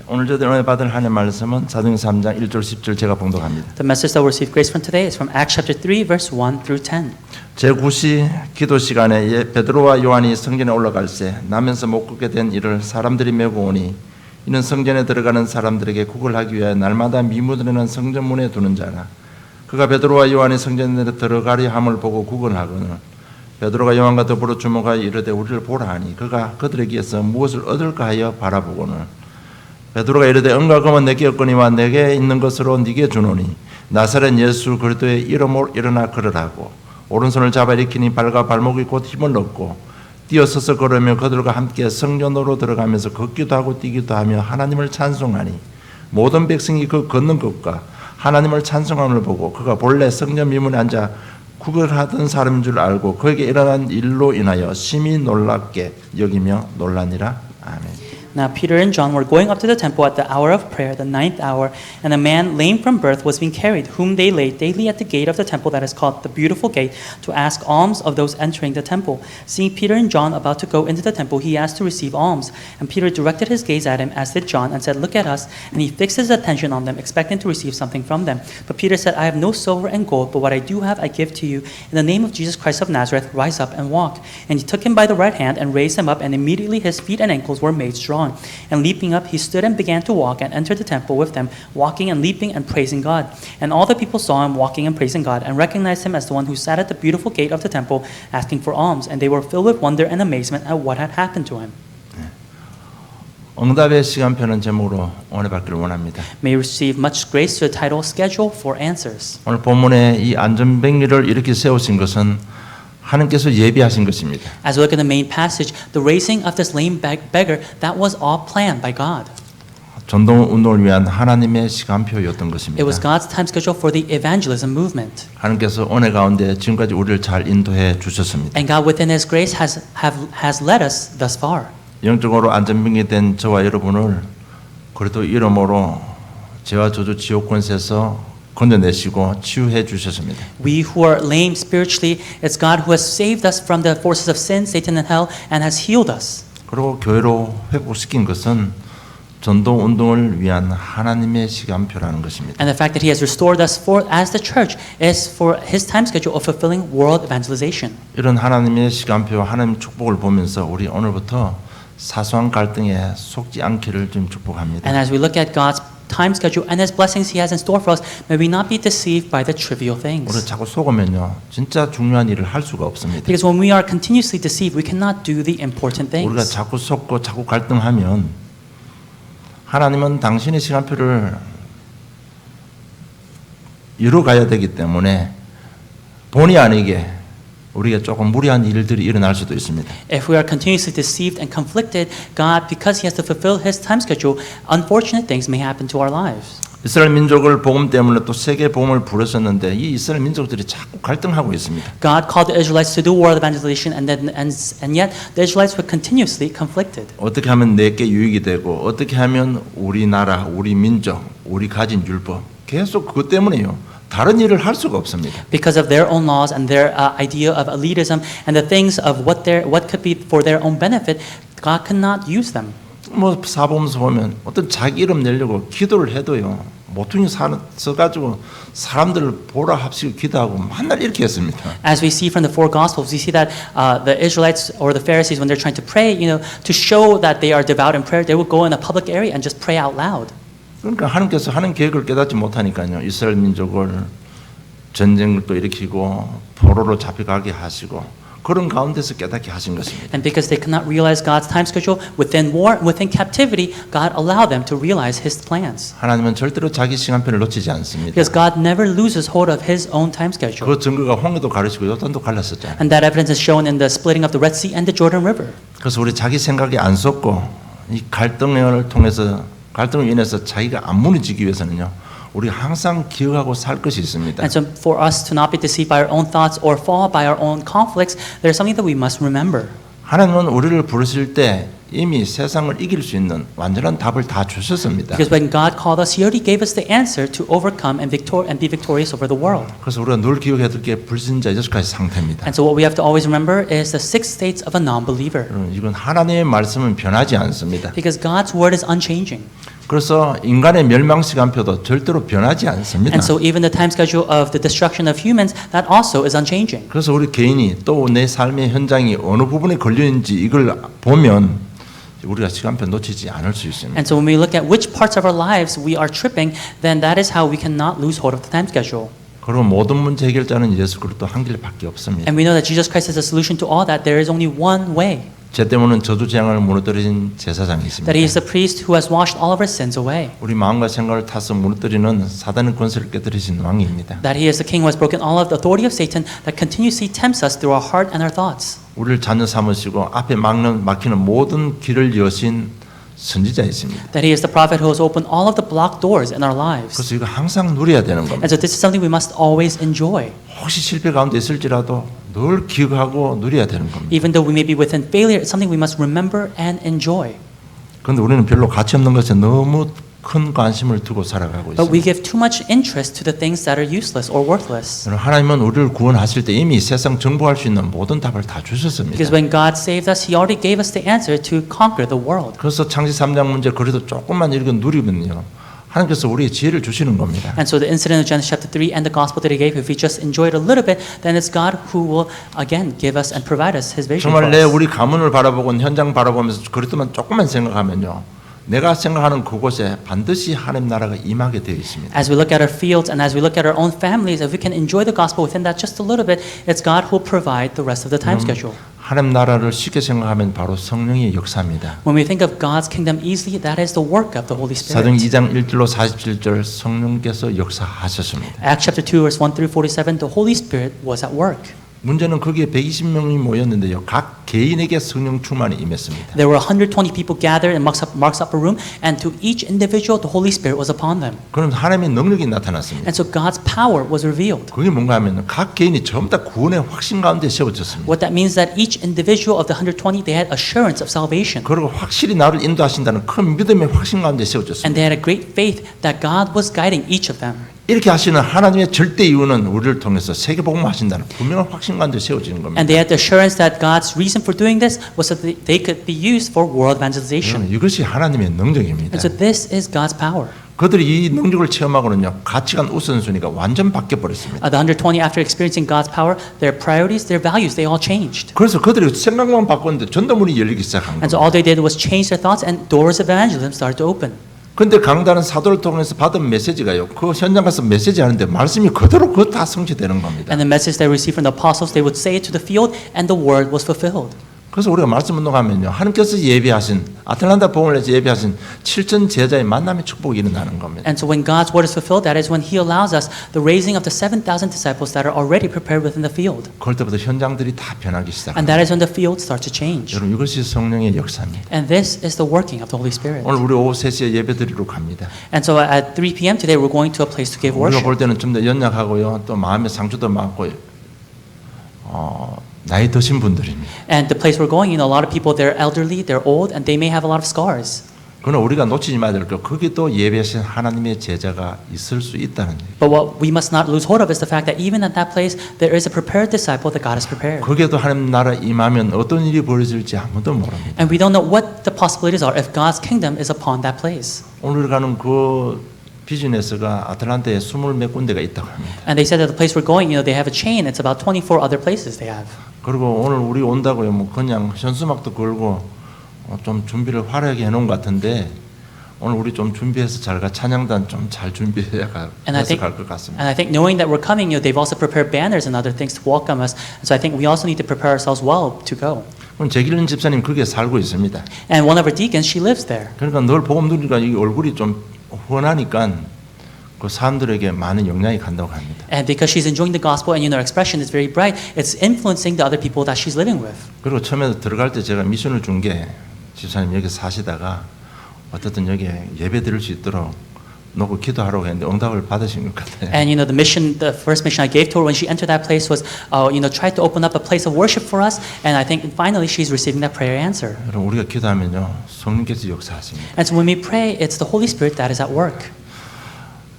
오늘 저희들 은혜 받을 하나님의 말씀은 사도행전 3장 1절 10절 제가 봉독합니다. The message that we'll receive grace from today is from Acts chapter 3 verse 1 through 10. 제9시 기도 시간에 베드로와 요한이 성전에 올라갈새 나면서 못 걷게 된 이를 사람들이 메고 오니 이는 성전에 들어가는 사람들에게 구걸하기 위하여 날마다 미무드리는 성전문에 두는 자라. 그가 베드로와 요한이 성전에 들어가려 함을 보고 구걸하거늘 베드로가 요한과 더불어 주목하여 이르되 우리를 보라 하니 그가 그들에게서 무엇을 얻을까 하여 바라보거늘 베드로가 이르되 은과 금은 내게 없거니와 내게 있는 것으로 네게 주노니 나사렛 예수 그리스도의 이름으로 일어나 걸으라고 오른손을 잡아 일으키니 발과 발목이 곧 힘을 얻고 뛰어서서 걸으며 그들과 함께 성전으로 들어가면서 걷기도 하고 뛰기도 하며 하나님을 찬송하니 모든 백성이 그 걷는 것과 하나님을 찬송함을 보고 그가 본래 성전 미문에 앉아 구걸하던 사람인 줄 알고 그에게 일어난 일로 인하여 심히 놀랍게 여기며 놀라니라. 아멘. Now Peter and John were going up to the temple at the hour of prayer, the 9th hour, and a man lame from birth was being carried, whom they laid daily at the gate of the temple that is called the Beautiful Gate, to ask alms of those entering the temple. Seeing Peter and John about to go into the temple, he asked to receive alms. And Peter directed his gaze at him, as did John, and said, "Look at us." And he fixed his attention on them, expecting to receive something from them. But Peter said, "I have no silver and gold, but what I do have I give to you. In the name of Jesus Christ of Nazareth, rise up and walk." And he took him by the right hand and raised him up, and immediately his feet and ankles were made strong. And leaping up, he stood and began to walk and entered the temple with them, walking and leaping and praising God. And all the people saw him walking and praising God, and recognized him as the one who sat at the beautiful gate of the temple, asking for alms. And they were filled with wonder and amazement at what had happened to him. 응답의 시간표는 제목으로 오늘 받기를 원합니다. May you receive much grace to the title Schedule for Answers. 오늘 본문에 이 안전병기를 이렇게 세우신 것은 하나님께서 예비하신 것입니다. As we look at the main passage, the raising of this lame beggar, that was all planned by God. 전도 운동을 위한 하나님의 시간표였던 것입니다. It was God's time schedule for the evangelism movement. 하나님께서 은혜 가운데 지금까지 우리를 잘 인도해 주셨습니다. And God within His grace has led us thus far. 영적으로 안전병이 된 저와 여러분을 그리스도 이름으로 죄와 저주 지옥 권세에서 건져내시고 치유해 주셨습니다. We who are lame spiritually, it's God who has saved us from the forces of sin, Satan, and hell, and has healed us. 그리고 교회로 회복시킨 것은 전도 운동을 위한 하나님의 시간표라는 것입니다. And the fact that He has restored us for as the church is for His time schedule of fulfilling world evangelization. 이런 하나님의 시간표, 하나님 축복을 보면서 우리 오늘부터 사소한 갈등에 속지 않기를 좀 축복합니다. And as we look at God's time schedule and His blessings He has in store for us, may we not be deceived by the trivial things. 우리 자꾸 속으면요, 진짜 중요한 일을 할 수가 없습니다. Because when we are continuously deceived, we cannot do the important things. 우리가 자꾸 속고 자꾸 갈등하면 하나님은 당신의 시간표를 이루어가야 되기 때문에 본의 아니게 우리가 조금 무리한 일들이 일어날 수도 있습니다. If we are continuously deceived and conflicted, God, because He has to fulfill His time schedule, unfortunate things may happen to our lives. 이스라엘 민족을 복음 때문에 또 세계 복음을 부르셨는데 이 이스라엘 민족들이 자꾸 갈등하고 있습니다. God called the Israelites to do world evangelization, and yet the Israelites were continuously conflicted. 어떻게 하면 내게 유익이 되고 어떻게 하면 우리 나라, 우리 민족, 우리 가진 율법 계속 그것 때문에요. 다른 일을 할 수가 없습니다. Because of their own laws and their idea of elitism and the things of what could be for their own benefit, God could not use them. 뭐 사보면서 보면 어떤 자기 이름 내려고 기도를 해도요. 모퉁이 서가지고 사람들을 보라 합시고 기도하고 맨날 이렇게 했습니다. As we see from the four Gospels, we see that the Israelites or the Pharisees, when they're trying to pray, to show that they are devout in prayer, they would go in a public area and just pray out loud. 그러니까 하나님께서 하는 계획을 깨닫지 못하니까요. 이스라엘 민족을 전쟁을 또 일으키고 포로로 잡혀가게 하시고 그런 가운데서 깨닫게 하신 것입니다. And because they could not realize God's time schedule within war, within captivity, God allowed them to realize His plans. 하나님은 절대로 자기 시간표를 놓치지 않습니다. Because God never loses hold of His own time schedule. 그 증거가 홍해도 가르치고 요단도 갈랐었잖아요. And that evidence is shown in the splitting of the Red Sea and the Jordan River. 그래서 우리 자기 생각에 안 쏟고 이 갈등을 통해서 갈등을 인해서 자기가 안 무너지기 위해서는요. 우리가 항상 기억하고 살 것이 있습니다. And so for us to not be deceived by our own thoughts or fall by our own conflicts, there's something that we must remember. 하나님은 우리를 부르실 때 이미 세상을 이길 수 있는 완전한 답을 다 주셨습니다. Because when God called us, He already gave us the answer to overcome and be victorious over the world. 그래서 우리가 늘 기억해야 될 게 불신자 6가지 상태입니다. And so what we have to always remember is the 6 states of a non-believer. 이건 하나님의 말씀은 변하지 않습니다. Because God's word is unchanging. 그래서 인간의 멸망 시간표도 절대로 변하지 않습니다. And so even the time schedule of the destruction of humans, that also is unchanging. 그래서 우리 개인이 또 내 삶의 현장이 어느 부분에 걸려 있는지 이걸 보면 우리가 시간표 놓치지 않을 수 있습니다. And so when we look at which parts of our lives we are tripping, then that is how we cannot lose hold of the time schedule. 그리고 모든 문제 해결자는 예수 그리스도 한 길밖에 없습니다. And we know that Jesus Christ is the solution to all that. There is only one way. 죄 때문에 저주 재앙을 무너뜨린 제사장이 있습니다. That he is the priest who has washed all of our sins away. 우리 마음과 생각을 타서 무너뜨리는 사단의 권세를 깨뜨리신 왕입니다. That he is the king who has broken all of the authority of Satan that continuously tempts us through our heart and our thoughts. 우리를 자녀 삼으시고 앞에 막히는 모든 길을 여신 선지자이십니다. That he is the prophet who has opened all of the blocked doors in our lives. 그래서 이거 항상 누려야 되는 겁니다. And so this is something we must always enjoy. 혹시 실패 가운데 있을지라도 늘 기억하고 누려야 되는 겁니다. Even though we may be within failure, it's something we must remember and enjoy. 그런데 우리는 별로 가치 없는 것에 너무 큰 관심을 두고 살아가고 But we 있습니다. give too much interest to the things that are useless or worthless. 하나님은 우리를 구원하실 때 이미 세상 정복할 수 있는 모든 답을 다 주셨습니다. Because when God saved us, He already gave us the answer to conquer the world. 그래서 창세 3장 문제 그래도 조금만 이렇게 누리면요. 하나님께서 우리의 지혜를 주시는 겁니다. And so the incident of Genesis chapter 3 and the gospel that He gave, if we just enjoy it a little bit, then it's God who will again give us and provide us His vision for 정말 내 us. 우리 가문을 바라보고 현장 바라보면서 그렇지만 조금만 생각하면요. 내가 생각하는 그곳에 반드시 하나님 나라가 임하게 되어 있습니다. As we look at our fields and as we look at our own families, if we can enjoy the gospel within that just a little bit, it's God who will provide the rest of the time schedule. 하나님 나라를 쉽게 생각하면 바로 성령의 역사입니다. When we think of God's kingdom easily, that is the work of the Holy 사도행 Spirit. 2장 1절로 47절 성령께서 역사하셨습니다. Acts chapter 2 verse 1 through 47, the Holy Spirit was at work. 문제는 거기에 120명이 모였는데요. 각 개인에게 성령 충만이 임했습니다. There were 120 people gathered in Mark's upper room, and to each individual, the Holy Spirit was upon them. 그럼 하나님의 능력이 나타났습니다. And so God's power was revealed. 그게 뭔가 하면 각 개인이 전부 다 구원의 확신 가운데 세워졌습니다. What that means that each individual of the 120, they had assurance of salvation. 그리고 확실히 나를 인도하신다는 큰 믿음의 확신 가운데 세워졌습니다. And they had a great faith that God was guiding each of them. 이렇게 하시는 하나님의 절대 이유는 우리를 통해서 세계복음을 하신다는 분명한 확신 가운데 세워지는 겁니다. And they had the assurance that God's reason for doing this was so that they could be used for world evangelization. 이것이 하나님의 능력입니다. And so this is God's power. 그들이 이 능력을 체험하고는요, 가치관 우선순위가 완전 바뀌어 버렸습니다. The 120, after experiencing God's power, their priorities, their values, they all changed. 그래서 그들이 생각만 바꿨는데 전도문이 열리기 시작한 And so 겁니다. all they did was change their thoughts, and doors of evangelism started to open. 근데 강단은 사도를 통해서 받은 메시지가요. 그 현장 가서 메시지 하는데 말씀이 그대로 그거 다 성취되는 겁니다. And the message they received from the apostles, they would say it to the field, and the word was fulfilled. 그래서 우리가 말씀 운동하면요. 하나님께서 예비하신 아틀란타 복음을 위해서 예비하신 7천 제자의 만남의 축복이 일어나는 겁니다. And so when God's word is fulfilled, that is when He allows us the raising of the 7,000 disciples that are already prepared within the field. 그럴 때부터 현장들이 다 변하기 And 시작합니다. that is when the field starts to change. 여러분 이것이 성령의 역사입니다. And this is the working of the Holy Spirit. 오늘 우리 오후 3시에 예배드리러 갑니다. And so at 3 p.m. today, we're going to a place to give 우리가 worship. 볼 때는 좀 더 연약하고요. 또 마음의 상처도 많고 나이 드신 분들입니다. And the place we're going, a lot of people, they're elderly, they're old, and they may have a lot of scars. 그러나 우리가 놓치지 말아야 될 것, 거기도 예배하신 하나님의 제자가 있을 수 있다는 얘기. But what we must not lose hold of is the fact that even at that place, there is a prepared disciple that God has prepared. 거기에도 하나님 나라 임하면 어떤 일이 벌어질지 아무도 모릅니다. And we don't know what the possibilities are if God's kingdom is upon that place. 오늘 가는 그 비즈니스가 아틀란타에 20몇 군데가 있다고 합니다. And they said that the place we're going, they have a chain. It's about 24 other places they have. 그리고 오늘 우리 온다고요. 뭐 그냥 현수막도 걸고 좀 준비를 화려하게 해놓은 것 같은데 오늘 우리 좀 준비해서 잘 가. 찬양단 좀 잘 준비해야 해서 갈 것 같습니다. And I think knowing that we're coming, they've also prepared banners and other things to welcome us. And so I think we also need to prepare ourselves well to go. 그럼 제길른 집사님 거기에 살고 있습니다. And one of our deacons, she lives there. 그러니까 늘 복음 누리니까 이 얼굴이 좀 훤하니까 그 사람들에게 많은 영향이 간다고 합니다. And because she's enjoying the gospel and her expression is very bright, it's influencing the other people that she's living with. 그리고 처음에 들어갈 때 제가 미션을 준 게 집사님 여기 사시다가 어떻든 여기 예배 드릴 수 있도록 놓고 기도하라고 했는데 응답을 받으신 것 같아요. And the mission, the first mission I gave to her when she entered that place was, try to open up a place of worship for us. And I think finally she's receiving that prayer answer. 여러분 우리가 기도하면요 성령께서 역사하십니다. And so when we pray, it's the Holy Spirit that is at work.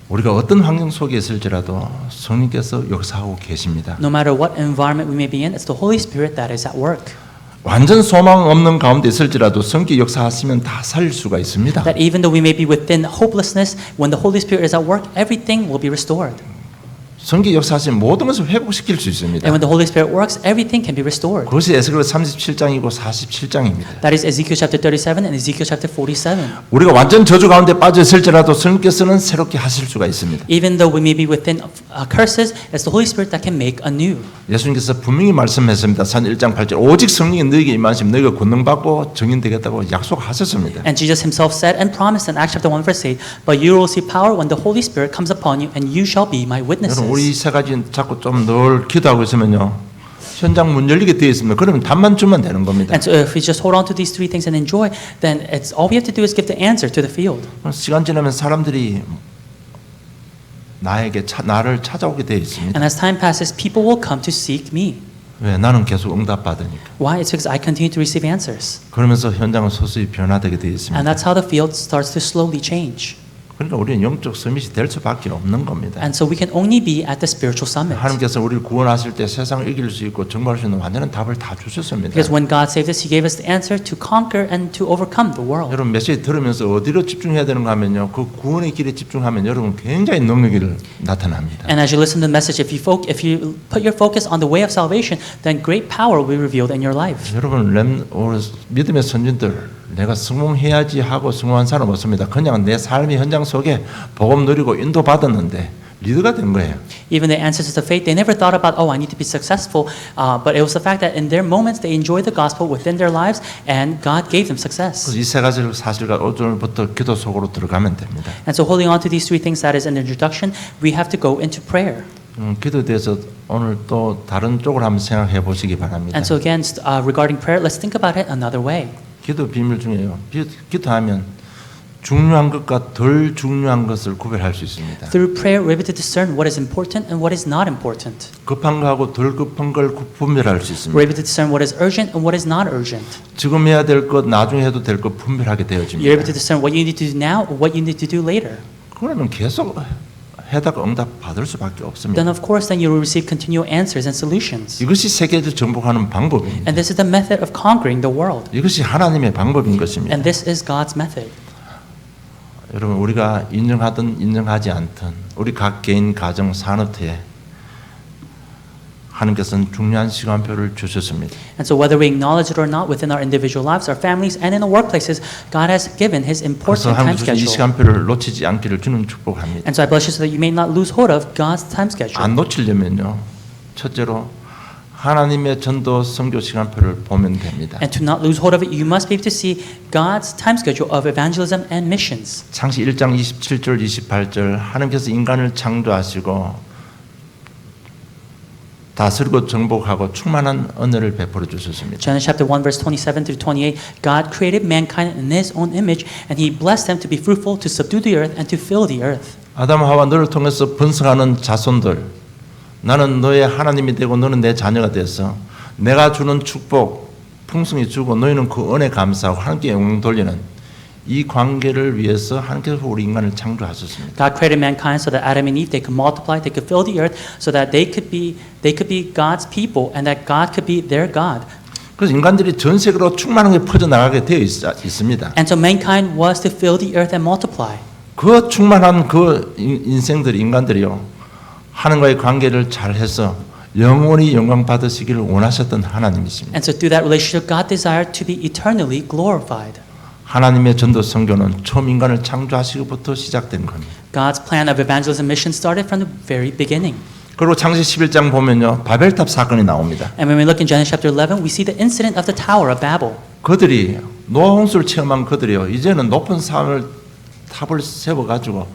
우리가 어떤 환경 속에 있을지라도 성령께서 역사하고 계십니다. No matter what environment we may be in, it's the Holy Spirit that is at work. 완전 소망 없는 가운데 있을지라도 성령 역사하시면 다 살릴 수가 있습니다. That even though we may be within hopelessness, when the Holy Spirit is at work, everything will be restored. 성령 역사하시면 모든 것을 회복시킬 수 있습니다. And when the Holy Spirit works, everything can be restored. 그것이 에스겔 37장이고 47장입니다. That is Ezekiel chapter 37 and Ezekiel chapter 47. 우리가 완전 저주 가운데 빠져 있을지라도 성령께서는 새롭게 하실 수가 있습니다. Even though we may be within curses, it's the Holy Spirit that can make anew. 예수님께서 분명히 말씀했습니다. 산 1장 8절 오직 성령이 너희에게 임하시면 너희가 권능받고 증인되겠다고 약속하셨습니다. And Jesus himself said and promised in Acts chapter 1 verse 8, but you will receive power when the Holy Spirit comes upon you and you shall be my witnesses. 여러분 우리 세 가지 자꾸 좀 늘 기도하고 있으면요. 현장 문 열리게 되어 있습니다. 그러면 답만 주면 되는 겁니다. And so if we just hold on to these three things and enjoy, then it's all we have to do is give the answer to the field. 시간 지나면 사람들이 나를 찾아오게 되어 있습니다. And as time passes, people will come to seek me. 왜? 나는 계속 응답 받으니까. Why? It's because I continue to receive answers. 그러면서 현장은 서서히 변화되게 되어 있습니다. And that's how the field starts to slowly change. 그러니까 우리는 영적 서밋이 될 수밖에 없는 겁니다. And so we can only be at the spiritual summit. 하나님께서 우리를 구원하실 때 세상을 이길 수 있고 정복할 수 있는 완전한 답을 다 주셨습니다. Because when God saved us, He gave us the answer to conquer and to overcome the world. 여러분 메시지 들으면서 어디로 집중해야 되는가 하면요. 그 구원의 길에 집중하면 여러분 굉장히 능력이 나타납니다. And as you listen to the message, if you put your focus on the way of salvation, then great power will be revealed in your life. 여러분 믿음의 선진들 내가 성공해야지 하고 성공한 사람 없습니다. 그냥 내 삶의 현장 속에 복음 누리고 인도 받았는데 리더가 된 거예요. Even the ancestors of faith, they never thought about, oh, I need to be successful. But it was the fact that in their moments, they enjoyed the gospel within their lives, and God gave them success. 이 세 가지 사실과 오늘부터 기도 속으로 들어가면 됩니다. And so holding on to these three things that is in the introduction, we have to go into prayer. 기도에 대해서 오늘 또 다른 쪽으로 한번 생각해 보시기 바랍니다. And so again, regarding prayer, let's think about it another way. 기도 비밀 중에요. 기도하면 중요한 것과 덜 중요한 것을 구별할 수 있습니다. Through prayer, we're able to discern what is important and what is not important. 급한 거하고 덜 급한 걸 분별할 수 있습니다. We're able to discern what is urgent and what is not urgent. 지금 해야 될 것, 나중에 해도 될 것 분별하게 You're able 되어집니다. to discern what you need to do now or what you need to do later. 그러면 계속 해다가 응답 받을 수밖에 없습니다. Then of course, then you will receive continual answers and solutions. 이것이 세계를 정복하는 방법입니다. And this is the method of conquering the world. 이것이 하나님의 방법인 것입니다. And this is God's method. 여러분 우리가 인정하든 인정하지 않든 우리 각 개인 가정 산업체에 하나님께서는 중요한 시간표를 주셨습니다. And so whether we acknowledge it or not within our individual lives, our families, and in our workplaces, God has given His 그래서 important time 하나님께서 이 schedule. 시간표를 놓치지 않기를 주는 축복합니다. And so I bless you so that you may not lose hold of God's time schedule. 안 놓치려면요. 첫째로 하나님의 전도 선교 시간표를 보면 됩니다. And to not lose hold of it, you must be able to see God's time schedule of evangelism and missions. 창시 1장 27절 28절 하나님께서 인간을 창조하시고 다스리고 정복하고 충만한 은혜를 베풀어 주셨습니다. Genesis chapter 1 verse 27 through 28, God created mankind in His own image, and He blessed them to be fruitful, to subdue the earth, and to fill the earth. 아담 하와 너를 통해서 번성하는 자손들 나는 너의 하나님이 되고 너는 내 자녀가 되어서 내가 주는 축복 풍성히 주고 너희는 그 은혜 감사하고 하나님께 영광 돌리는 이 관계를 위해서 하나님께서 우리 인간을 창조하셨습니다. God created mankind so that Adam and Eve they could multiply, they could fill the earth, so that they could be God's people, and that God could be their God. 그래서 인간들이 전 세계로 충만한 게 퍼져 나가게 되어 있습니다. And so mankind was to fill the earth and multiply. 그 충만한 그 인생들이 인간들이요 하나님과의 관계를 잘해서 영원히 영광 받으시기를 원하셨던 하나님이십니다. And so through that relationship, God desired to be eternally glorified. 하나님의 전도 선교는 처음 인간을 창조하시기부터 시작된 겁니다. God's plan of evangelism mission started from the very beginning. 그리고 창세 11장 보면요 바벨탑 사건이 나옵니다. And when we look in Genesis chapter 11, we see the incident of the Tower of Babel. 그들이 노아 홍수를 체험한 그들이요 이제는 높은 탑을 세워 가지고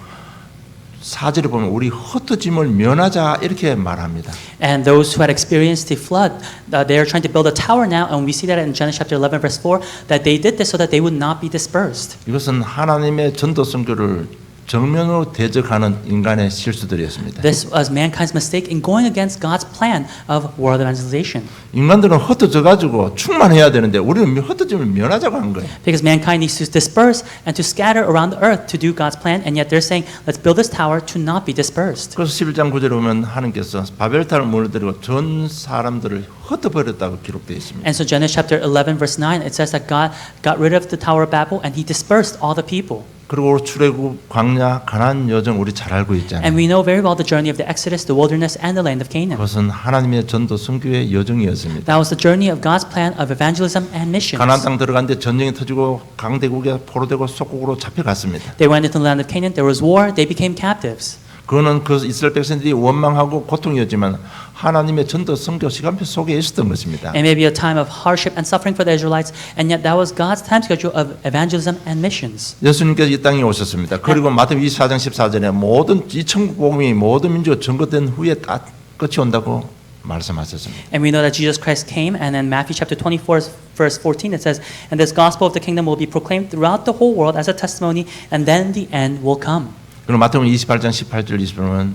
사절에 보면 우리 흩어짐을 면하자 이렇게 말합니다. And those who had experienced the flood, they are trying to build a tower now, and we see that in Genesis chapter 11 verse 4 that they did this so that they would not be dispersed. 이것은 하나님의 전도 선교를 정면으로 대적하는 인간의 실수들이었습니다. This was mankind's mistake in going against God's plan of world evangelization. 인간들은 흩어져 가지고 충만해야 되는데 우리는 흩어지면 면하자고 한 거예요. Because mankind needs to disperse and to scatter around the earth to do God's plan, and yet they're saying, let's build this tower to not be dispersed. 그래서 11장 9절에 보면 하나님께서 바벨탑을 무너뜨리고 전 사람들을 흩어버렸다고 기록되어 있습니다. And so Genesis chapter 11 verse 9, it says that God got rid of the Tower of Babel and he dispersed all the people. 그리고 출애굽, 광야, 가나안 여정 우리 잘 알고 있잖아요. And we know very well the journey of the Exodus, the wilderness, and the land of Canaan. 그것은 하나님의 전도 선교의 여정이었습니다. That was the journey of God's plan of evangelism and missions. 가나안 땅 들어갔는데 전쟁이 터지고 강대국에 포로되고 속국으로 잡혀갔습니다. They went into the land of Canaan, there was war, they became captives. 그거는 그 이스라엘 백성들이 원망하고 고통이었지만 하나님의 전도 선교 시간표 속에 있었던 것입니다. It may be a time of hardship and suffering for the Israelites, and yet that was God's time schedule of evangelism and missions. 예수님께서 이 땅에 오셨습니다. 그리고 마태복음 24장 14절에 모든 이 천국 복음이 모든 민족에 전거된 후에 다 끝이 온다고 말씀하셨습니다. And we know that Jesus Christ came, and in Matthew chapter 24 verse 14 it says, and this gospel of the kingdom will be proclaimed throughout the whole world as a testimony, and then the end will come. 그리고 마태복음 28장 18절 20절은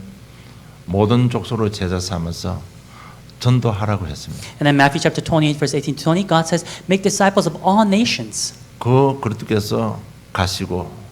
모든 족속으로 제자 삼아서 전도하라고 했습니다. And then Matthew chapter 28 verse 18 to 20, God says, make disciples of all nations. 그리스도께서 가시고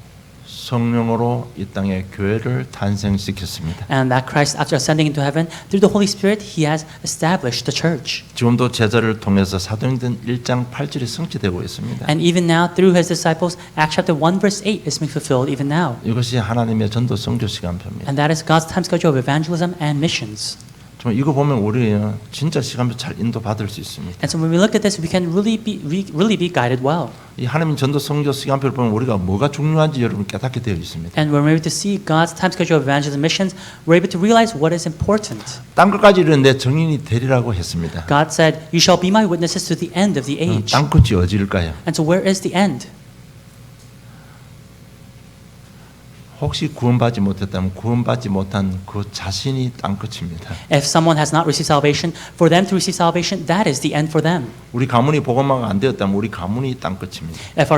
성령으로 이 땅에 교회를 탄생시켰습니다. And that Christ, after ascending into heaven, through the Holy Spirit, He has established the church. 지금도 제자를 통해서 사도행전 1장 8절이 성취되고 있습니다. And even now, through His disciples, Acts chapter 1 verse 8 is being fulfilled even now. 이것이 하나님의 전도 선교 시간표입니다. And that is God's time schedule of evangelism and missions. 정말 이거 보면 우리는 진짜 시간표 잘 인도 받을 수 있습니다. And so when we look at this, we can really be guided well. 이 하나님 전도 선교 시간표를 보면 우리가 뭐가 중요한지 여러분 깨닫게 되어 있습니다. And when we're able to see God's time schedule of evangelism and missions, we're able to realize what is important. 땅 끝까지 이르는데 정인이 되리라고 했습니다. God said, "You shall be my witnesses to the end of the age." 땅 끝이 어디일까요? And so where is the end? 혹시 구원받지 못했다면 구원받지 못한 그 자신이 땅 끝입니다. If someone has not received salvation, for them to receive salvation, that is the end for them. 우리 가문이 복음화가 안 되었다면 우리 가문이 땅 끝입니다. If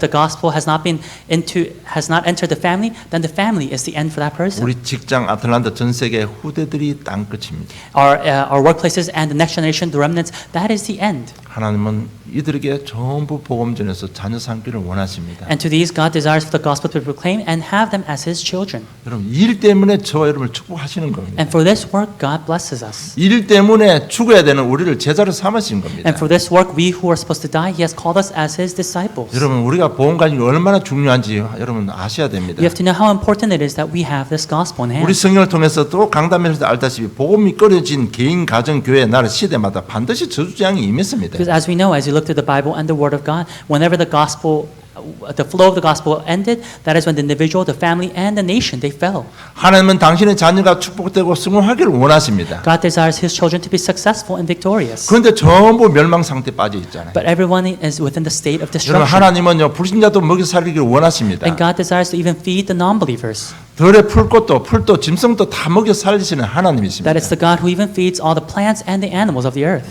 the gospel has not entered the family, then the family is the end for that person. 우리 직장 아틀란타 전 세계 후대들이 땅 끝입니다. Our workplaces and the next generation, the remnants, that is the end. 하나님은 이들에게 전부 복음 전해서 자녀 삼기를 원하십니다. And to these, God desires for the gospel to be proclaimed and have them as His children. 여러분 일 때문에 저와 여러분을 축복하시는 겁니다. And for this work, God blesses us. 일 때문에 죽어야 되는 우리를 제자로 삼으신 겁니다. And for this work, we who are supposed to die, He has called us as His disciples. 여러분 우리가 복음 가지고 얼마나 중요한지 여러분 아셔야 됩니다. You have to know how important it is that we have this gospel in hand. 우리 성경을 통해서 또 강단에서도 알다시피 복음이 끊어진 개인, 가정, 교회, 나라, 시대마다 반드시 저주장이 임했습니다. Because as we know, as you look through the Bible and the Word of God, whenever the flow of the gospel ended, that is when the individual, the family, and the nation, they fell. 하나님은 당신의 자녀가 축복되고 성공하기를 원하십니다. God desires His children to be successful and victorious. 그런데 전부 멸망 상태에 빠져 있잖아요. But everyone is within the state of 여러분 destruction. 하나님은요 불신자도 먹여 살리기를 원하십니다. And God desires to even feed the non-believers. 들의 풀도 짐승도 다 먹여 살리시는 하나님이십니다. That it's the God who even feeds all the plants and the animals of the earth.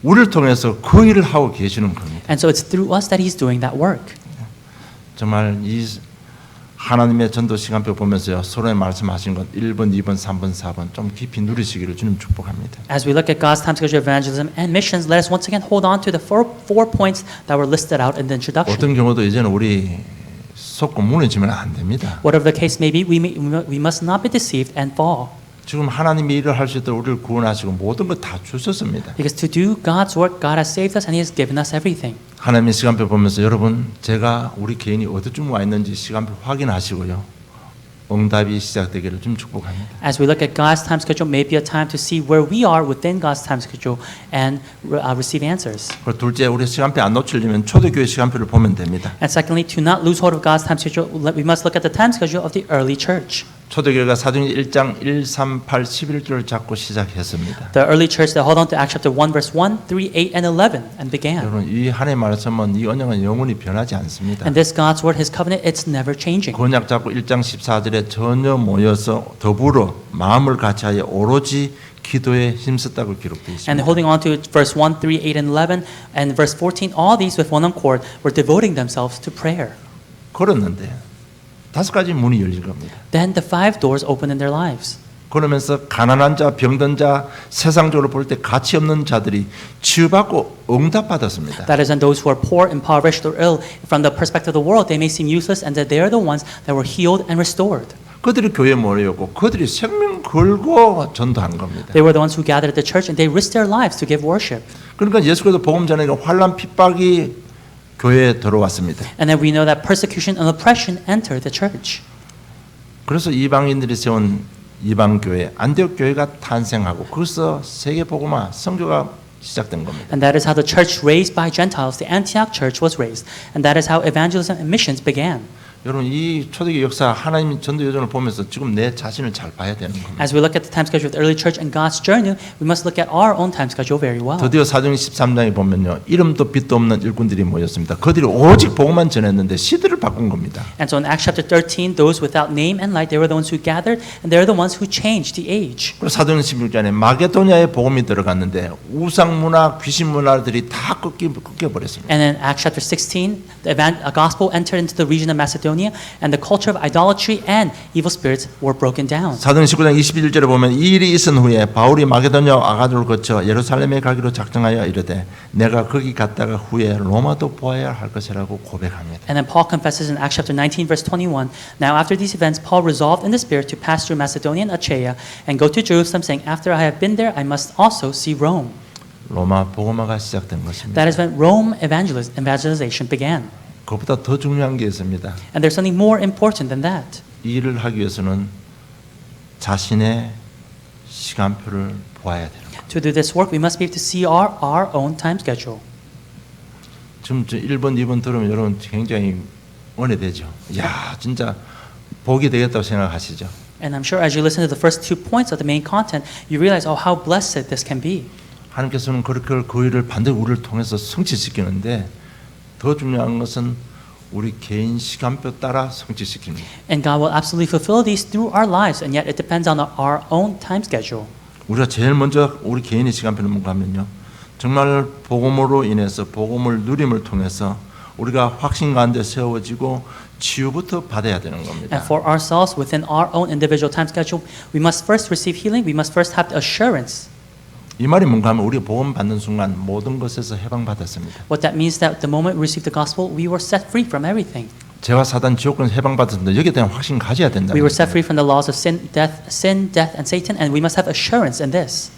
우리를 통해서 그 일을 하고 계시는 겁니다. And so it's through us that He's doing that work. 정말 이 하나님의 전도 시간표 보면서요 서로의 말씀하신 것 1번, 2번, 3번, 4번 좀 깊이 누리시기를 주님 축복합니다. As we look at God's time schedule of evangelism and missions, let us once again hold on to the four points that were listed out in the introduction. 어떤 경우도 이제는 우리 속고 무너지면 안 됩니다. Whatever the case may be, we must not be deceived and fall. 지금 하나님이 일을 할 수 있도록 우리를 구원하시고 모든 것 다 주셨습니다. Because to do God's work, God has saved us and He has given us everything. 하나님의 시간표 보면서 여러분 제가 우리 개인이 어디쯤 와 있는지 시간표 확인하시고요. 응답이 시작되기를 좀 축복합니다. As we look at God's time schedule, maybe a time to see where we are within God's time schedule and receive answers. 그리고 둘째 우리 시간표 안 놓치려면 초대교회 시간표를 보면 됩니다. And secondly, to not lose hold of God's time schedule, we must look at the time schedule of the early church. 초대교회가 사도행전 1장 1, 3, 8, 11절을 잡고 시작했습니다. The early church that hold on to Acts chapter 1, verse 1, 3, 8, and 11 and began. 여러분 이 하나님의 말씀은 이 언약은 영원히 변하지 않습니다. And this God's word, His covenant, it's never changing. 그 언약 잡고 1장 14절에 전혀 모여서 더불어 마음을 같이하여 오로지 기도에 힘썼다고 기록되어 있습니다. And holding on to verse 1, 3, 8, and 11, and verse 14, all these with one accord were devoting themselves to prayer. 그랬는데 5 가지 문이 열린 겁니다. Then the 5 doors open in their lives. 그러면서 가난한 자, 병든 자, 세상적으로 볼 때 가치 없는 자들이 치유받고 응답받았습니다. That is, and those who are poor, impoverished, or ill, from the perspective of the world, they may seem useless, and that they are the ones that were healed and restored. 그들이 교회에 모였고 그들이 생명 걸고 전도한 겁니다. They were the ones who gathered at the church, and they risked their lives to give worship. 그러니까 예수께서 복음 전하니까 환난 핍박이 교회에 들어왔습니다. And then we know that persecution and oppression entered the church. 그래서 이방인들이 세운 이방 교회 안디옥 교회가 탄생하고 그래서 세계 복음화 선교가 시작된 겁니다. And that is how the church raised by Gentiles, the Antioch church, was raised. And that is how evangelism and missions began. 여러분 이 초대교회 역사 하나님 전도 여정을 보면서 지금 내 자신을 잘 봐야 되는 겁니다. As we look at the time schedule of the early church and God's journey, we must look at our own time schedule very well. 드디어 사도행 13장에 보면요. 이름도 빛도 없는 일꾼들이 모였습니다. 그들이 오직 복음만 전했는데 시대를 바꾼 겁니다. And so in Acts chapter 13, those without name and light, they were the ones who gathered, and they're the ones who changed the age. 그리고 사도행 16장에 마게도냐에 복음이 들어갔는데 우상 문화, 귀신 문화들이 다 꺾여 버렸습니다. And in Acts chapter 16, the gospel entered into the region of Macedonia, and the culture of idolatry and evil spirits were broken down. 사도행 19장 21절에 보면 이 일이 있은 후에 바울이 마게도냐 아가도를 거쳐 예루살렘에 가기로 작정하여 이르되 내가 거기 갔다가 후에 로마도 보아야 할 것이라고 고백합니다. And then Paul confesses in Acts chapter 19, verse 21, Now after these events, Paul resolved in the Spirit to pass through Macedonia and Achaia and go to Jerusalem, saying, After I have been there, I must also see Rome. 로마 복음화가 시작된 것입니다. That is when Rome evangelization began. 그것보다 더 중요한 게 있습니다. And there's something more important than that. 이 일을 하기 위해서는 자신의 시간표를 보아야 되는 거예요. To do this work, we must be able to see our own time schedule. 지금 1번, 2번 들으면 여러분 굉장히 은혜되죠. 야, 진짜 복이 되겠다고 생각하시죠. And I'm sure as you listen to the first 2 points of the main content, you realize, oh, how blessed this can be. 하나님께서는 그렇게 그 일을 반드시 우리를 통해서 성취시키는데 더 중요한 것은 우리 개인 시간표 따라 성취시킵니다. And God will absolutely fulfill these through our lives, and yet it depends on our own time schedule. 우리가 제일 먼저 우리 개인의 시간표는 뭔가 하면요. 정말 복음으로 인해서 복음을 누림을 통해서 우리가 확신 가운데 세워지고 치유부터 받아야 되는 겁니다. And for ourselves, within our own individual time schedule, we must first receive healing. We must first have the assurance. 이 말이 뭔가 하면 우리가 복음 받는 순간 모든 것에서 해방받았습니다. What that means that the moment we received the gospel, we were set free from everything. 죄와 사단 지옥권 해방받았는데 여기에 대한 확신 가져야 된다. We were set free from the laws of sin, death, and Satan, and we must have assurance in this.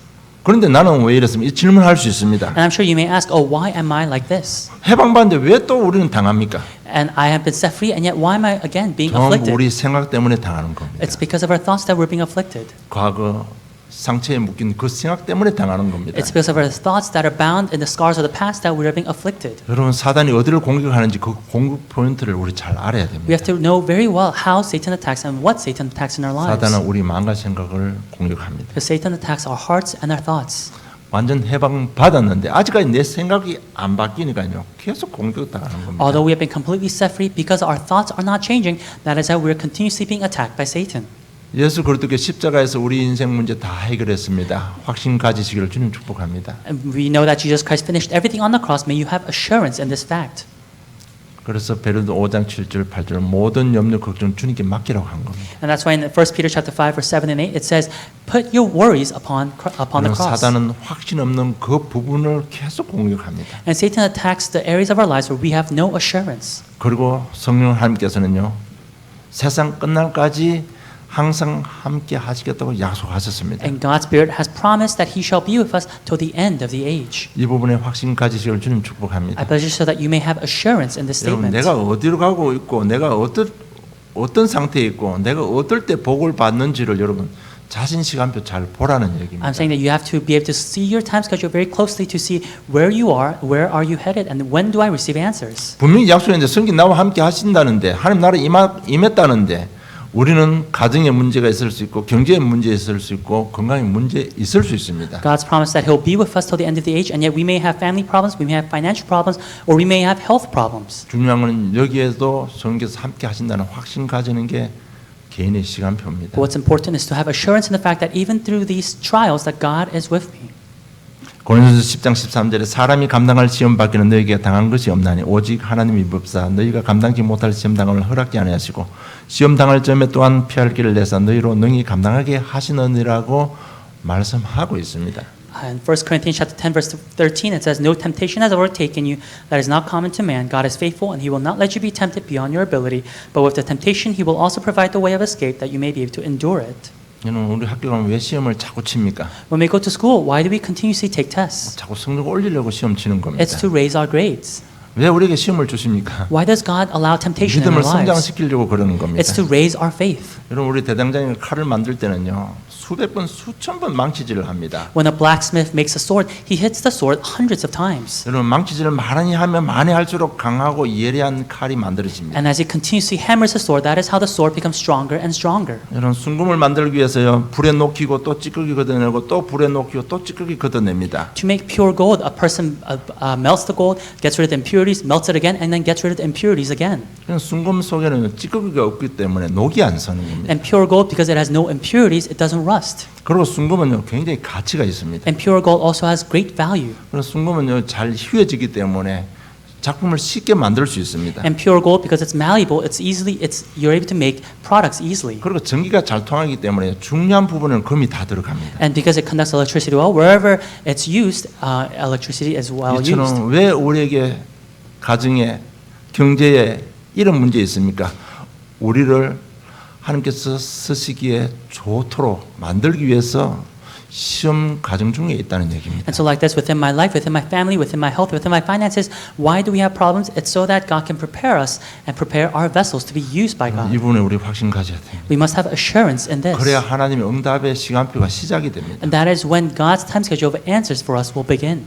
그런데 나는 왜 이랬습니까? 이 질문할 수 있습니다. And I'm sure you may ask, oh, why am I like this? 해방받는데 왜 또 우리는 당합니까? And I have been set free, and yet why am I again being 전부 afflicted? 우리 생각 때문에 당하는 겁니다. It's because of our thoughts that we're being afflicted. 과거 상처에 묶인 그 생각 때문에 당하는 겁니다. It's because of our thoughts that are bound in the scars of the past that we are being afflicted. 여러분 사단이 어디를 공격하는지 그 공격 포인트를 우리 잘 알아야 We 됩니다. have to know very well how Satan attacks and what Satan attacks in our lives. 사단은 우리 마음과 생각을 공격합니다. Because Satan attacks our hearts and our thoughts. 완전 해방 받았는데 아직까지 내 생각이 안 바뀌니까요. 계속 공격당하는 겁니다. Although we have been completely set free, because our thoughts are not changing, that is how we are continuously being attacked by Satan. 예수 그리스도께 십자가에서 우리 인생 문제 다 해결했습니다. 확신 가지시기를 주님 축복합니다. And we know that Jesus Christ finished everything on the cross. May you have assurance in this fact. 그래서 베드로 5장 7절 8절 모든 염려 걱정 주님께 맡기라고 한 겁니다. And that's why in 1 Peter chapter 5 verse 7 and 8 it says, "Put your worries upon the cross." 사단은 확신 없는 그 부분을 계속 공격합니다. And Satan attacks the areas of our lives where we have no assurance. 그리고 성령 하나님께서는요. 세상 끝날까지 항상 함께 하시겠다고 약속하셨습니다. And God's Spirit has promised that He shall be with us till the end of the age. 이 부분에 확신 가지시기를 주님 축복합니다. I pledge so that you may have assurance in this 여러분 statement. 내가 어디로 가고 있고 내가 어떤 상태에 있고 내가 어떨 때 복을 받는지를 여러분 자신 시간표 잘 보라는 얘기입니다. I'm saying that you have to be able to see your time schedule very closely to see where you are, where are you headed, and when do I receive answers. 분명히 약속했는데 성경 나와 함께 하신다는데 하나님 나라 임했다는데 우리는 가정에 문제가 있을 수 있고 경제에 문제 있을 수 있고 건강에 문제 있을 수 있습니다. God's promised that He'll be with us till the end of the age, and yet we may have family problems, we may have financial problems, or we may have health problems. 중요한 것은 여기에도 성경에서 함께 하신다는 확신 가지는 게 개인의 시간표입니다. But what's important is to have assurance in the fact that even through these trials that God is with me. 고린도서 10장 13절에 사람이 감당할 시험 받기는 너희에게 당한 것이 없나니 오직 하나님이 법사 너희가 감당지 못할 시험 당함을 허락지 아니하시고 시험 당할 점에 또한 피할 길을 내사 너희로 능히 감당하게 하시느니라고 말씀하고 있습니다. In 1 Corinthians chapter 10 verse 13 it says, "No temptation has overtaken you that is not common to man. God is faithful and he will not let you be tempted beyond your ability, but with the temptation he will also provide the way of escape that you may be able to endure it." 여러분 우리 학교 가면 왜 시험을 자꾸 칩니까? When we go to school, why do we continuously take tests? 자꾸 성적 올리려고 시험 치는 겁니다. It's to raise our grades. 왜 우리에게 시험을 주십니까? Why does God allow temptation in 믿음을 our lives? 성장시키려고 그러는 겁니다. It's to raise our faith. 여러분 우리 대장장이 칼을 만들 때는요 수백 번 수천 번 망치질을 합니다. When a blacksmith makes a sword, he hits the sword hundreds of times. 여러분 망치질을 많이 하면 많이 할수록 강하고 예리한 칼이 만들어집니다. And as he continuously hammers the sword, that is how the sword becomes stronger and stronger. 여러분 순금을 만들기 위해서요 불에 녹이고 또 찌꺼기 걷어내고 또 불에 녹이고 또 찌꺼기 걷어냅니다. To make pure gold, a person melts the gold, gets rid of the impurities, melts it again, and then gets rid of the impurities again. 순금 속에는 찌꺼기가 없기 때문에 녹이 안 서는 겁니다. And pure gold, because it has no impurities, it doesn't rust. 그리고 순금은요 굉장히 가치가 있습니다. And pure gold also has great value. 그리고 순금은요 잘 휘어지기 때문에 작품을 쉽게 만들 수 있습니다. And pure gold, because it's malleable, you're able to make products easily. 그리고 전기가 잘 통하기 때문에 중요한 부분은 금이 다 들어갑니다. And because it conducts electricity well, wherever it's used, electricity is well used. 이처럼 왜 우리에게 가정에 경제에 이런 문제 있습니까? 우리를 하나님께서 쓰시기에 좋도록 만들기 위해서 시험 과정 중에 있다는 얘기입니다. And so like this, within my life, within my family, within my health, within my finances, why do we have problems? It's so that God can prepare us and prepare our vessels to be used by 이 God. 부분에 우리 확신 가져야 돼요. We must have assurance in this. 그래야 하나님의 응답의 시간표가 시작이 됩니다. And that is when God's time schedule of answers for us will begin.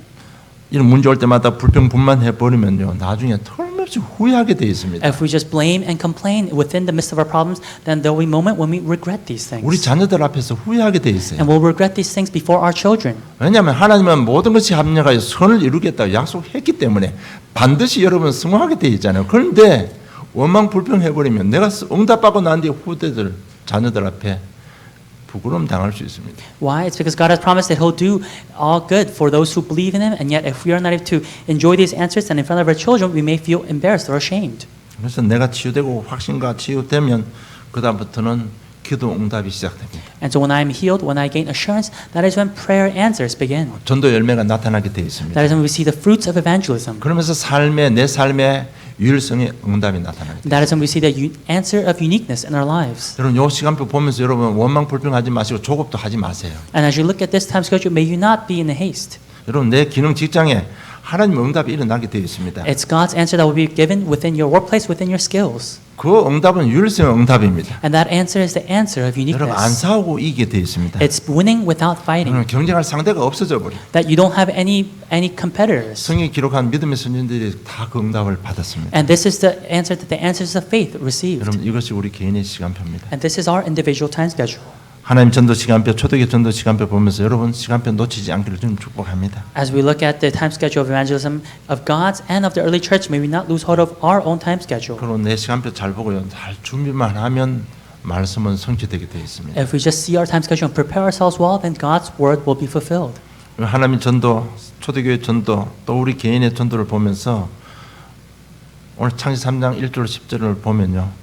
이런 문제 올 때마다 불평분만해 버리면요 나중에 털없이 후회하게 돼 있습니다. If we just blame and complain within the midst of our problems, then there will be a moment when we regret these things. 우리 자녀들 앞에서 후회하게 돼 있어요. And we'll regret these things before our children. 왜냐하면 하나님은 모든 것이 합력하여 선을 이루겠다고 약속했기 때문에 반드시 여러분 성공하게 돼 있잖아요. 그런데 원망 불평해 버리면 내가 응답받고 난 뒤에 후대들 자녀들 앞에 부끄러움 당할 수 있습니다. Why? It's because God has promised that He'll do all good for those who believe in Him, and yet if we are not able to enjoy these answers, then in front of our children, we may feel embarrassed or ashamed. 그래서 내가 치유되고 확신과 치유되면 그 다음부터는 기도 응답이 시작됩니다. And so when I am healed, when I gain assurance, that is when prayer answers begin. 전도 열매가 나타나게 돼 있습니다. That is when we see the fruits of evangelism. 그러면서 내 삶의 유일성의 응답이 나타나게 됩니다. That is when we see the answer of uniqueness in our lives. 여러분 요 시간표 보면서 여러분 원망 불평하지 마시고 조급도 하지 마세요. And as you look at this time schedule, may you not be in a haste. 여러분 내 기능 직장에 하나님의 응답이 일어나게 되어 있습니다. It's God's answer that will be given within your workplace, within your skills. 그 응답은 유일성 응답입니다. And that answer is the answer of 여러분 안 uniqueness. 싸우고 이기게 되어 있습니다. It's winning without fighting. 여러분 경쟁할 상대가 없어져 버려. That you don't have any competitors. 성경이 기록한 믿음의 선진들이 다 그 응답을 받았습니다. And this is the answer that the answers of faith received. 여러분 이것이 우리 개인의 시간표입니다. And this is our individual time schedule. 하나님 전도 시간표, 초대교회 전도 시간표 보면서 여러분 시간표 놓치지 않기를 좀 축복합니다. As we look at the time schedule of evangelism of God's and of the early church, may we not lose hold of our own time schedule. 그리고 내 시간표 잘 보고요, 잘 준비만 하면 말씀은 성취되게 되어 있습니다. If we just see our time schedule and prepare ourselves well, then God's word will be fulfilled. 하나님 전도, 초대교회 전도, 또 우리 개인의 전도를 보면서 오늘 창세기 3장 1절 10절을 보면요.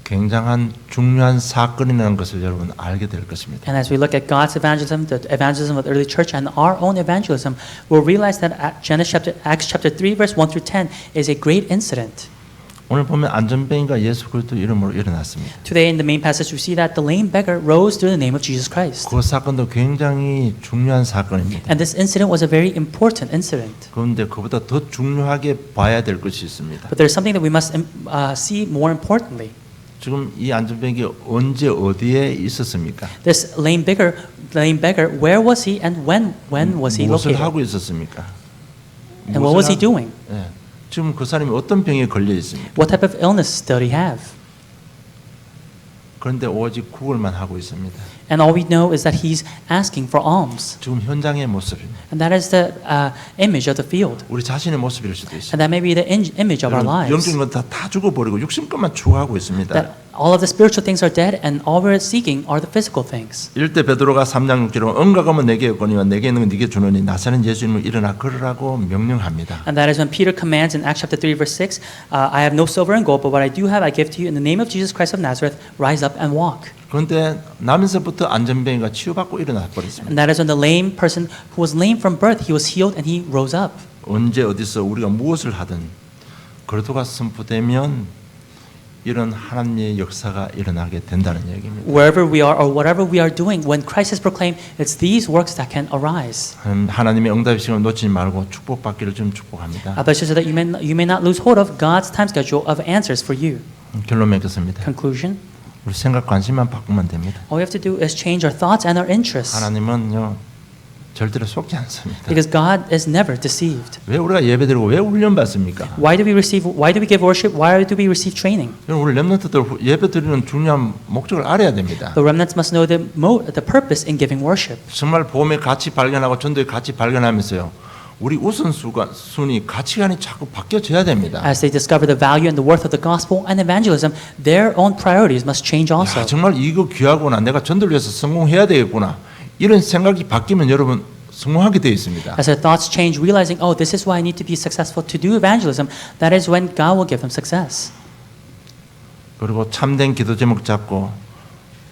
굉장한 중요한 사건이라는 것을 여러분 알게 될 것입니다. And as we look at God's evangelism, the evangelism of the early church, and our own evangelism, we'll realize that Acts chapter 3, verse 1 through 10 is a great incident. 오늘 보면 안전뱅이가 예수 그리스도 이름으로 일어났습니다. Today in the main passage we see that the lame beggar rose through the name of Jesus Christ. 그 사건도 굉장히 중요한 사건입니다. And this incident was a very important incident. 그런데 그보다 더 중요하게 봐야 될 것이 있습니다. But there's something that we must see more importantly. 지금 이 안전뱅이 언제 어디에 있었습니까? This lame beggar, where was he and when was he 무엇을 located? 하고 있었습니까? And what was he doing? 네. 지금 그 사람이 어떤 병에 걸려 있습니까? What type of illness did he have? 그런데 오직 구걸만 하고 있습니다. And all we know is that he's asking for alms. 지금 현장의 모습입니다. And that is the image of the field. 우리 자신의 모습일 수도 있습니다. And that may be the image of our lives. 영적인 건 다 죽어버리고 육신 것만 추구하고 있습니다. That all of the spiritual things are dead, and all we're seeking are the physical things. 이럴 때 베드로가 3장 6절에 응가 가면 내게 없거니와 내게 있는 건 네게 주노니 나사렛 예수님을 일어나 걸으라고 명령합니다. And that is when Peter commands in Acts chapter 3 verse 6, I have no silver and gold, but what I do have I give to you. In the name of Jesus Christ of Nazareth, rise up and walk. 그런데 나면서부터 안전병이가 치유받고 일어나 버렸습니다. And that is when the lame person who was lame from birth, he was healed and he rose up. 언제 어디서 우리가 무엇을 하든 그리스도가 선포되면 이런 하나님의 역사가 일어나게 된다는 얘기입니다. Wherever we are or whatever we are doing, when Christ is proclaimed, it's these works that can arise. 하나님의 응답의 시간을 놓치지 말고 축복받기를 좀 축복합니다. I bless you so that you may not lose hold of God's time schedule of answers for you. 결론 맺겠습니다. Conclusion. 우리 생각 관심만 바꾸면 됩니다. All we have to do is change our thoughts and our interests. 하나님은요 절대로 속지 않습니다. Because God is never deceived. 왜 우리가 예배드리고 왜 훈련 받습니까? Why do we give worship? Why do we receive training? 우리 렘넌트들 예배드리는 중요한 목적을 알아야 됩니다. The remnants must know the purpose in giving worship. 정말 복음의 가치 발견하고 전도의 가치 발견하면서요. 우리 우선순위 가치관이 자꾸 바뀌어져야 됩니다. As they discover the value and the worth of the gospel and evangelism, their own priorities must change also. 야, 정말 이거 귀하구나. 내가 전도를 위해서 성공해야 되겠구나. 이런 생각이 바뀌면 여러분 성공하게 되어 있습니다. As their thoughts change, realizing, oh, this is why I need to be successful to do evangelism, that is when God will give them success. 그리고 참된 기도 제목 잡고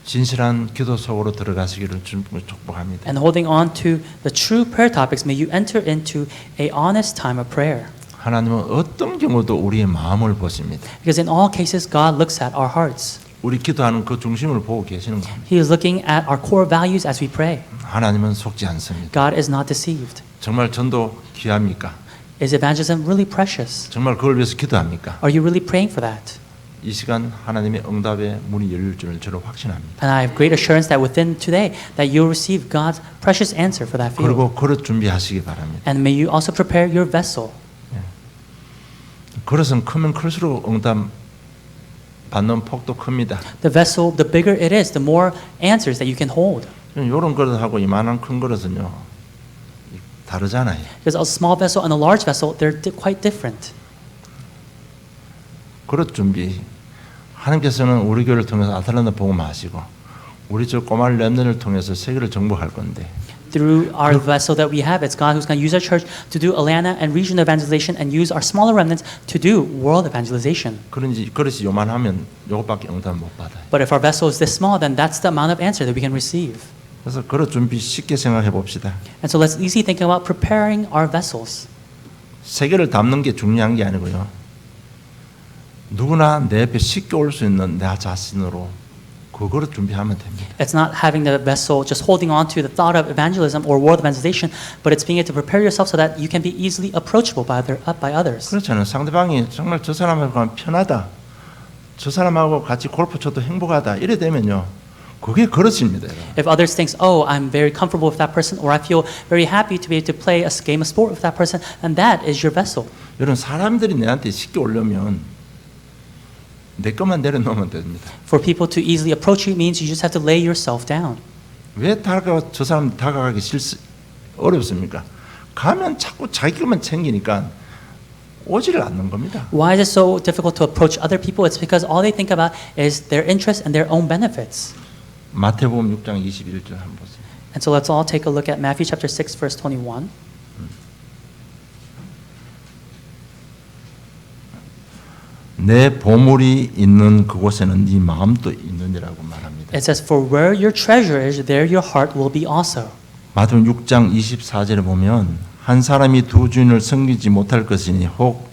진실한 기도 속으로 들어가시기를 축복합니다. And holding on to the true prayer topics, may you enter into a honest time of prayer. 하나님은 어떤 경우도 우리의 마음을 보십니다. Because in all cases, God looks at our hearts. 우리 기도하는 그 중심을 보고 계시는 겁니다. He is looking at our core values as we pray. 하나님은 속지 않습니다. God is not deceived. 정말 전도 귀합니까? Is evangelism really precious? 정말 그걸 위해서 기도합니까? Are you really praying for that? 이 시간 하나님의 응답의 문이 열릴 줄을 저는 확신합니다. And I have great assurance that within today that you'll receive God's precious answer for that field. 그리고 그릇 준비하시기 바랍니다. And may you also prepare your vessel. 그릇은 크면 클수록 응답 받는 폭도 큽니다. The vessel, the bigger it is, the more answers that you can hold. 이런 그릇하고 이만한 큰 그릇은요 다르잖아요. Because a small vessel and a large vessel, they're quite different. 그릇 준비. 하나님께서는 우리 교회를 통해서 아틀란타 복음하시고 우리 저 꼬마 렘넌트를 통해서 세계를 정복할 건데. Through our vessel that we have, it's God who's going to use our church to do Atlanta and regional evangelization and use our smaller remnants to do world evangelization. 그런지 그릇이 요만하면 요것밖에 응답 못 받아요. But if our vessel is this small, then that's the amount of answer that we can receive. 그래서 그릇 준비 쉽게 생각해 봅시다. And so let's easily think about preparing our vessels. 세계를 담는 게 중요한 게 아니고요. 누구나 내 옆에 쉽게 올 수 있는 내 자신으로 그 그릇 준비하면 됩니다. It's not having the vessel just holding on to the thought of evangelism or world evangelization, but it's being able to prepare yourself so that you can be easily approachable by others. 그렇잖아요. 상대방이 정말 저 사람하고 가면 편하다. 저 사람하고 같이 골프 쳐도 행복하다. 이래 되면요. 그게 그릇입니다. If others think, oh, I'm very comfortable with that person, or I feel very happy to be able to play a game of sport with that person, and that is your vessel. 여러분 사람들이 내한테 쉽게 오려면 내 것만 내려놓으면 됩니다. For people to easily approach you means you just have to lay yourself down. 왜 저 사람 다가가기 어렵습니까? 가면 자꾸 자기 것만 챙기니까 오지를 않는 겁니다. Why is it so difficult to approach other people? It's because all they think about is their interests and their own benefits. 마태복음 6장 21절 한번 보세요. And so let's all take a look at Matthew chapter 6 verse 21. 내 보물이 있는 그곳에는 네 마음도 있느니라고 말합니다. It says, for where your treasure is, there your heart will be also. 마태복음 6장 24절에 보면 한 사람이 두 주인을 섬기지 못할 것이니 혹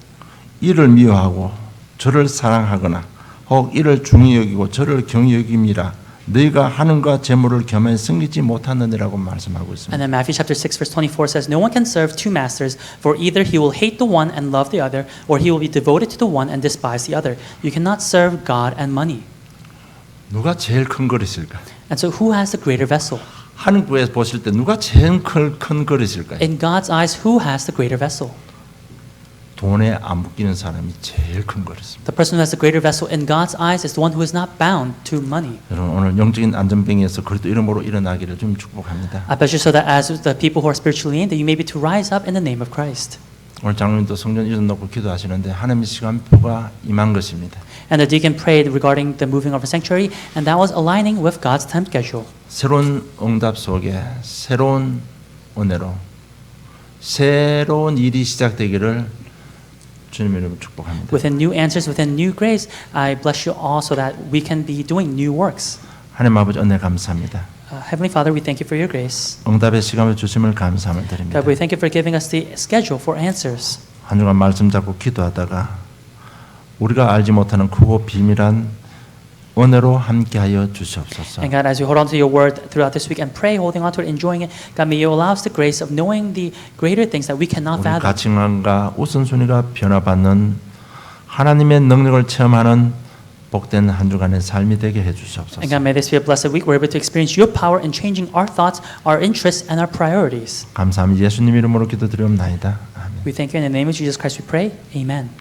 이를 미워하고 저를 사랑하거나 혹 이를 중히 여기고 저를 경히 여김이라 너희가 하는가 재물을 겸해 섬기지 못하느니라고 말씀하고 있습니다. And then Matthew chapter 6 verse 24 says, no one can serve two masters, for either he will hate the one and love the other, or he will be devoted to the one and despise the other. You cannot serve God and money. 누가 제일 큰 그릇일까? And so who has the greater vessel? 하나님께서 보실 때 누가 제일 큰 그릇일까요? In God's eyes, who has the greater vessel? 돈에 안 묶이는 사람이 제일 큰 그릇입니다. The person who has the greater vessel in God's eyes is the one who is not bound to money. 여러분 오늘 영적인 안전병에서 그리스도 이름으로 일어나기를 좀 축복합니다. I bet you so that as the people who are spiritually in, that you may be to rise up in the name of Christ. 오늘 장로님도 성전 이전 놓고 기도하시는데 하나님의 시간표가 임한 것입니다. And the deacon prayed regarding the moving of the sanctuary, and that was aligning with God's time schedule. 새로운 응답 속에 새로운 은혜로 새로운 일이 시작되기를 주님의 이름으로 축복합니다. Within new answers, within new grace, I bless you all so that we can be doing new works. 하나님 아버지 은혜 감사합니다. Heavenly Father, we thank you for your grace. 응답의 시간을 주심을 감사함을 드립니다. God, we thank you for giving us the schedule for answers. 한 주간 말씀 잡고 기도하다가 우리가 알지 못하는 크고 비밀한 은혜로 함께하여 주시옵소서. And God, as we hold on to your word throughout this week and pray, holding on to it, enjoying it, God, may you allow us the grace of knowing the greater things that we cannot 우리 fathom. 가치관과 우선순위가 변화받는 하나님의 능력을 체험하는 복된 한 주간의 삶이 되게 And 해주시옵소서. God, may this be a blessed week. We're able to experience your power in changing our thoughts, our interests, and our priorities. 감사합니다. 예수님 이름으로 기도드리옵나이다. 아멘. We thank you in the name of Jesus Christ we pray. Amen.